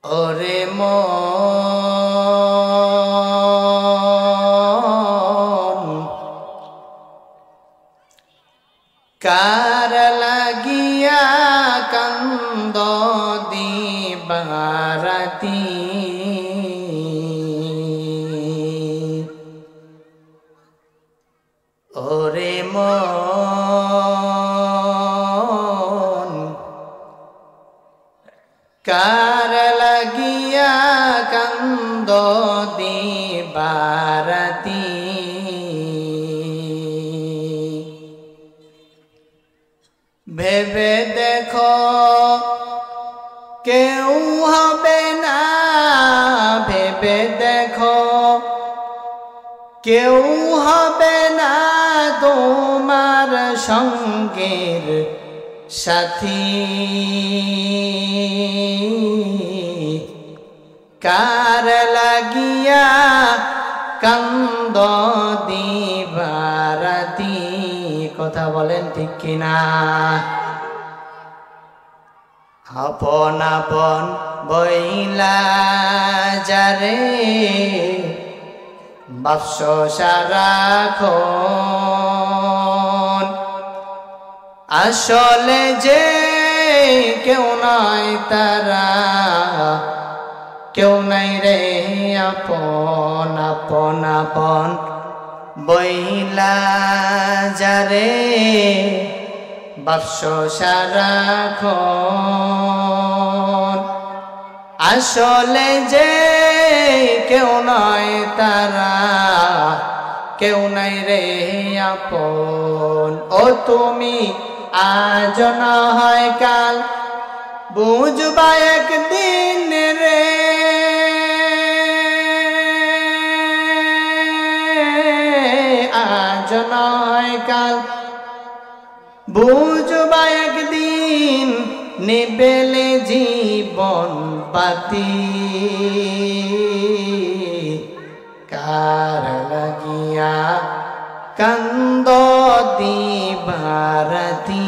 ওরে মন কার লাগিয়া কান্দ দিবারাতি ওরে মন কার লাগিয়া কান্দ দিবারাতি ভেবে দেখো কেউ হবে না, ভেবে দেখো কেউ হবে না তোমার সঙ্গের সাথী। কার লাগিয়া কান্দ দিবারাতি, কথা বলেন ঠিক কিনা? আপন আপন বইলা যারে বাপস সারাক্ষণ, আসলে যে কেউ নয় তারা, কেউ নাই রে আপন আপন আপন বইলা যারে বাপস সারাক্ষণ, আসলে যে কেউ নয় তারা, কেউ নাই রে আপন। ও তুমি আজ না হয় কাল বুঝবা একদিন রে, আজ না হয় কাল বুঝবা একদিন, নিবেলে জীবন বাতি। কার লাগিয়া কান্দ দিবারাতি।